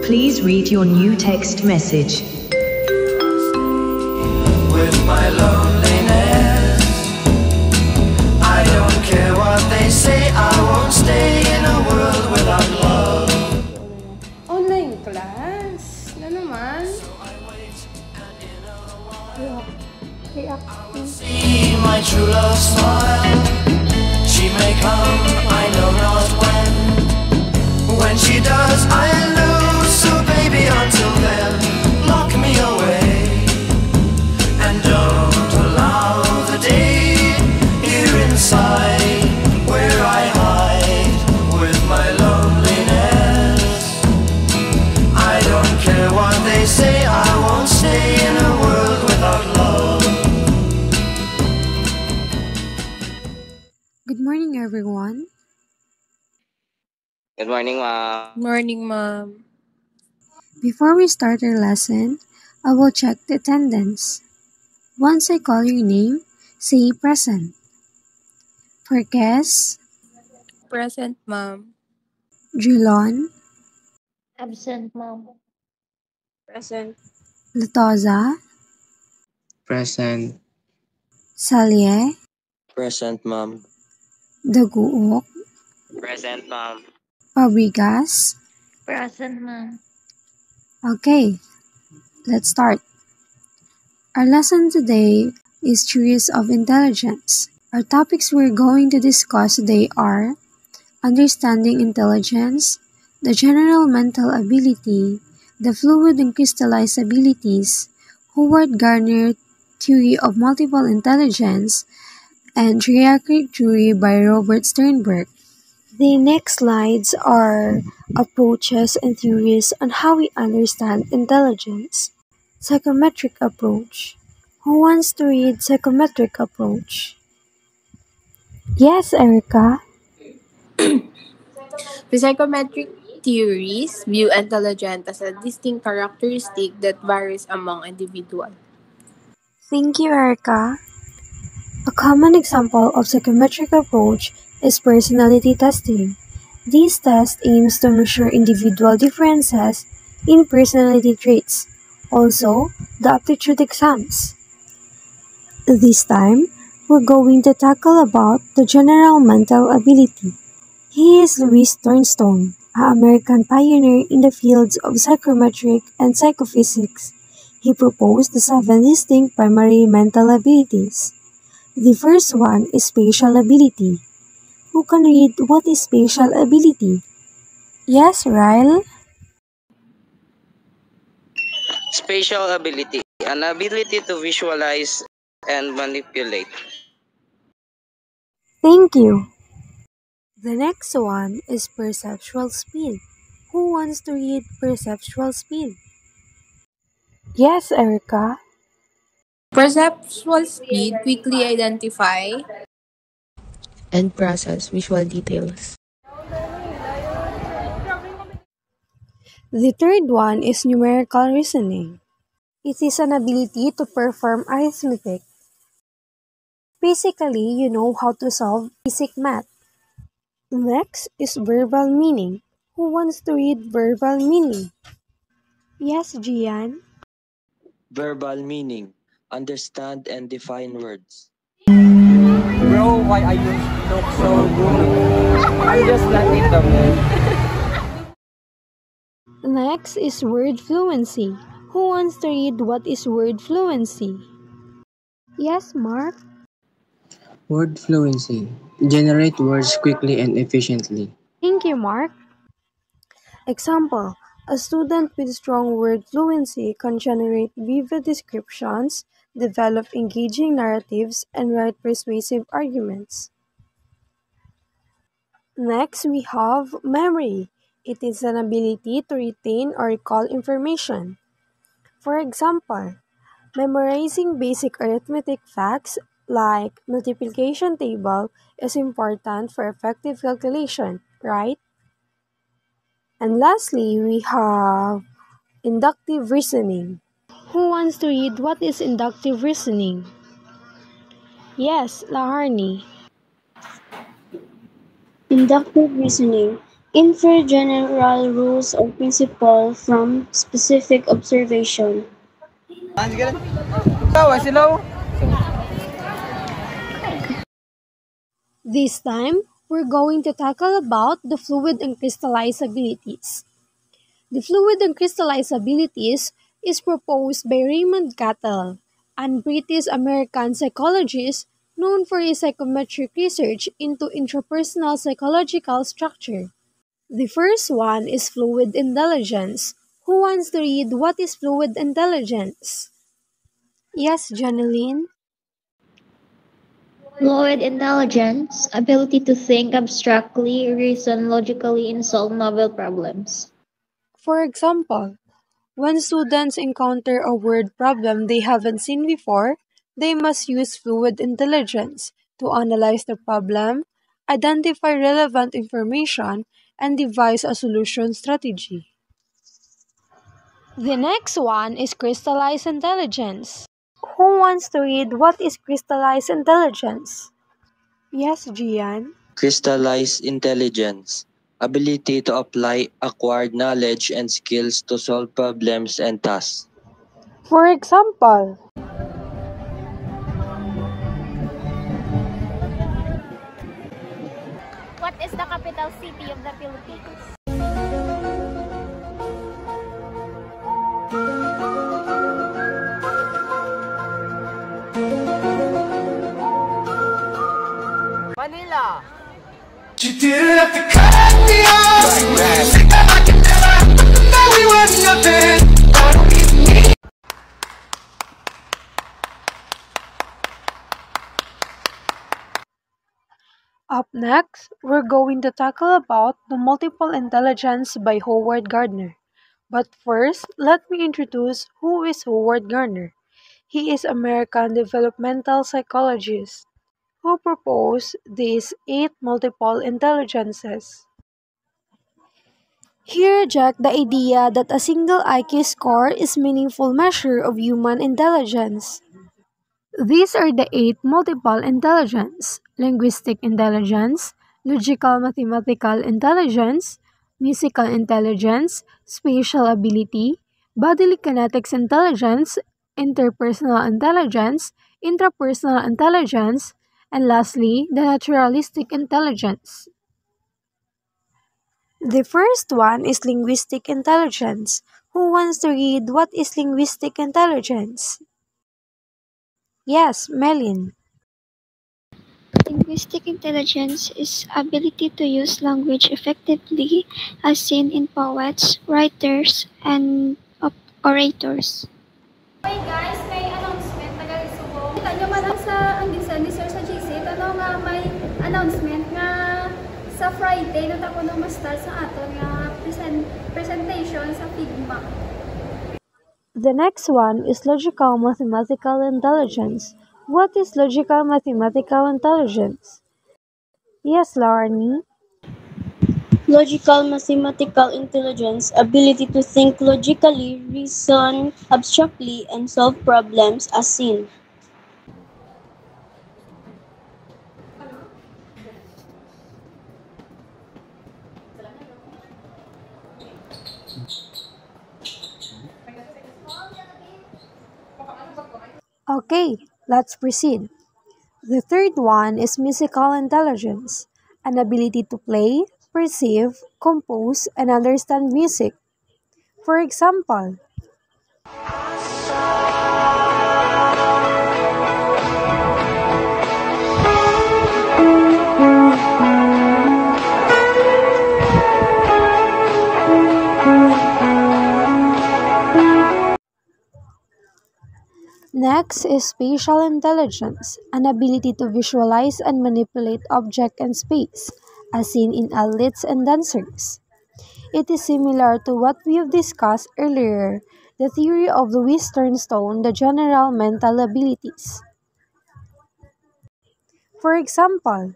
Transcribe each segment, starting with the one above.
Please read your new text message. With my loneliness, I don't care what they say, I won't stay in a world without love. Online class? Na naman? See my true love smile. She may come, I know not when. When she does, I lose. So baby, until then, lock me away and don't allow the day here inside where I hide with my loneliness. I don't care what they say, I won't stay in a world without love. Good morning, everyone. Good morning, ma'am. Morning, ma'am. Before we start our lesson, I will check the attendance. Once I call your name, say present. For guests, Present, ma'am. Julon, Absent, ma'am. Present. Latoza, Present. Salye, Present, ma'am. Daguok, Present, ma'am. Fabregas. Present, ma'am. Okay, let's start. Our lesson today is Theories of Intelligence. Our topics we're going to discuss today are understanding intelligence, the general mental ability, the fluid and crystallized abilities, Howard Gardner theory of multiple intelligence, and triarchic theory by Robert Sternberg. The next slides are approaches and theories on how we understand intelligence. Psychometric approach. Who wants to read psychometric approach? Yes, Erica. The psychometric theories view intelligence as a distinct characteristic that varies among individuals. Thank you, Erica. A common example of psychometric approach is personality testing. This test aims to measure individual differences in personality traits, also the aptitude exams. This time, we're going to tackle about the general mental ability. He is Louis Thornstone, an American pioneer in the fields of psychometric and psychophysics. He proposed the 7 distinct primary mental abilities. The first one is spatial ability. Who can read what is spatial ability? Yes, Ryle? Spatial ability. An ability to visualize and manipulate. Thank you. The next one is perceptual speed. Who wants to read perceptual speed? Yes, Erica. Perceptual speed quickly identify and process visual details. The third one is numerical reasoning. It is an ability to perform arithmetic. Basically, you know how to solve basic math. Next is verbal meaning. Who wants to read verbal meaning? Yes, Gian. Verbal meaning. Understand and define words. Bro, why are you look so good? I'm just not in the mood. Next is word fluency. Who wants to read what is word fluency? Yes, Mark. Word fluency. Generate words quickly and efficiently. Thank you, Mark. Example, a student with strong word fluency can generate vivid descriptions, develop engaging narratives, and write persuasive arguments. Next, we have memory. It is an ability to retain or recall information. For example, memorizing basic arithmetic facts like multiplication table is important for effective calculation, right? And lastly, we have inductive reasoning. Who wants to read what is inductive reasoning? Yes, Laharni. Inductive reasoning Infer general rules or principles from specific observation. This time, we're going to tackle about the fluid and crystallized abilities. The fluid and crystallized abilities is proposed by Raymond Cattell, an British-American psychologist known for his psychometric research into intrapersonal psychological structure. The first one is fluid intelligence. Who wants to read what is fluid intelligence? Yes, Janeline? Fluid intelligence, ability to think abstractly, reason logically, and solve novel problems. For example, when students encounter a word problem they haven't seen before, they must use fluid intelligence to analyze the problem, identify relevant information, and devise a solution strategy. The next one is crystallized intelligence. Who wants to read what is crystallized intelligence? Yes, Gian. Crystallized intelligence. Ability to apply acquired knowledge and skills to solve problems and tasks. For example, What is the capital city of the Philippines? Manila. You didn't have to cut me off. I can never know we were nothing. I don't even need. up next, we're going to tackle about the multiple intelligence by Howard Gardner. But first, let me introduce who is Howard Gardner. He is American developmental psychologist who proposed these 8 multiple intelligences. He rejects the idea that a single IQ score is meaningful measure of human intelligence. These are the 8 multiple intelligence: linguistic intelligence, logical mathematical intelligence, musical intelligence, spatial ability, bodily kinetics intelligence, interpersonal intelligence, intrapersonal intelligence, and lastly, the naturalistic intelligence. The first one is linguistic intelligence. Who wants to read what is linguistic intelligence? Yes, Melin. Linguistic intelligence is ability to use language effectively as seen in poets, writers, and orators. Okay guys, may announcement taga-Isubo. Kita nyo man ang sa ang gisan ni Sir sa GC, tanong nga may announcement nga sa Friday nata ko nung ma-start sa ato nga presentation sa Figma. The next one is logical mathematical intelligence. What is logical mathematical intelligence? Yes, Larnie. Logical mathematical intelligence, ability to think logically, reason abstractly, and solve problems as seen. Okay, let's proceed. The third one is musical intelligence, an ability to play, perceive, compose, and understand music. For example, next is spatial intelligence, an ability to visualize and manipulate objects in space, as seen in athletes and dancers. It is similar to what we have discussed earlier, the theory of Louis Turnstone, the general mental abilities. For example,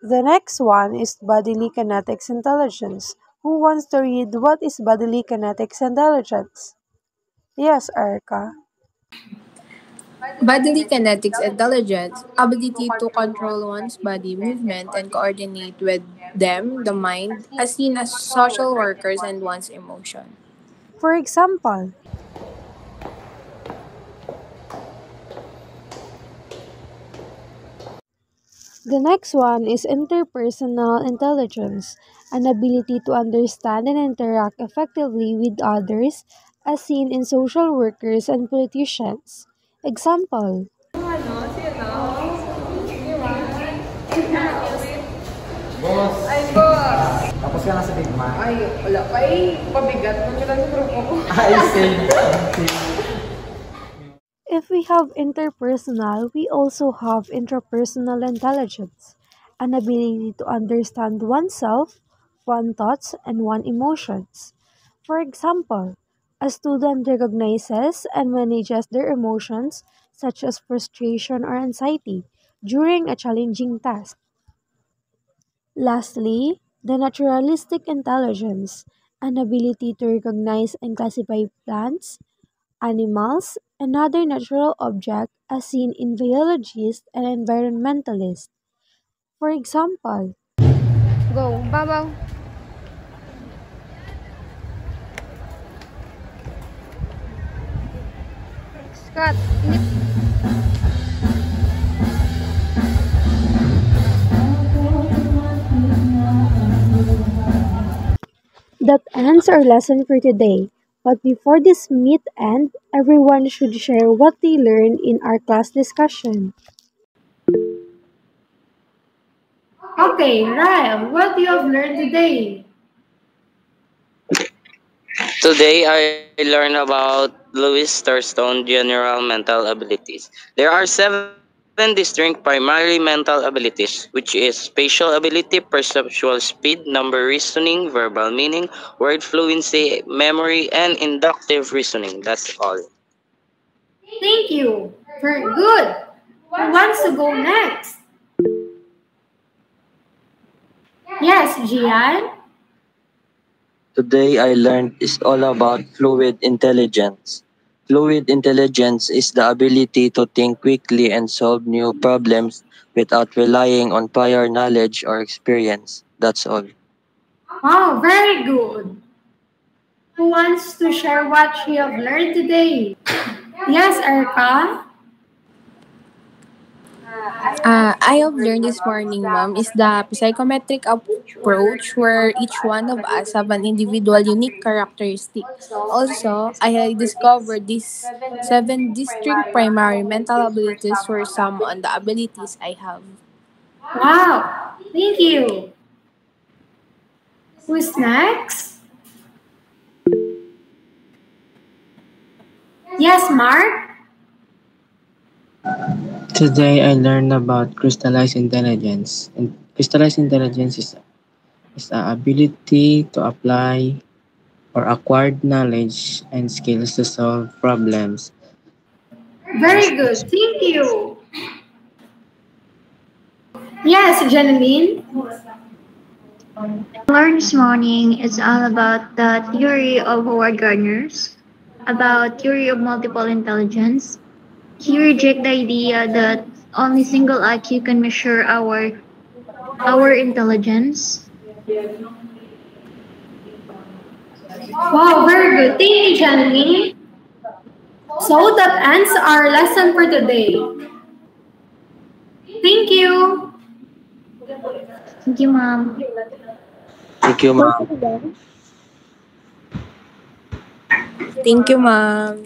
the next one is bodily kinetics intelligence. Who wants to read what is bodily kinetics intelligence? Yes, Erica. Bodily kinetics intelligence, ability to control one's body movement and coordinate with them, the mind, as seen as social workers and one's emotion. For example, the next one is interpersonal intelligence, an ability to understand and interact effectively with others as seen in social workers and politicians. Example, Boss! Ay, boss! Tapos ka na sa Big Mac? Ay, wala pa eh. Pabigat mo lang sa grupo ko. Ay, same. if we have interpersonal, we also have intrapersonal intelligence, an ability to understand oneself, one's thoughts, and one's emotions. For example, a student recognizes and manages their emotions, such as frustration or anxiety, during a challenging task. Lastly, the naturalistic intelligence, an ability to recognize and classify plants, animals, and other natural objects as seen in biologists and environmentalists. For example, Go, babaw. Scott, init. that ends our lesson for today. But before this meet end, everyone should share what they learned in our class discussion. Okay, Ryan, what you have learned today? Today, I learned about Louis Thurstone general mental abilities. There are seven distinct primary mental abilities, which is spatial ability, perceptual speed, number reasoning, verbal meaning, word fluency, memory, and inductive reasoning. That's all. Thank you. Very good. Who wants to go next? Yes, Gian? Today I learned is all about fluid intelligence. Fluid intelligence is the ability to think quickly and solve new problems without relying on prior knowledge or experience. That's all. Wow, very good. Who wants to share what she have learned today? Yes, Erica? I have learned this morning, ma'am, is the psychometric approach where each one of us have an individual unique characteristic. Also, I have discovered these seven distinct primary mental abilities were some on the abilities I have. Wow, thank you. Who's next? Yes, Mark? Today I learned about crystallized intelligence. And crystallized intelligence is the ability to apply or acquired knowledge and skills to solve problems. Very good, thank you. Yes, Janine? Learn this morning is all about the theory of Howard Gardner's, about theory of multiple intelligence. He reject the idea that only single IQ can measure our intelligence. Wow, very good. Thank you, Janine. So that ends our lesson for today. Thank you. Thank you, Mom. Thank you, ma'am. Thank you, ma'am.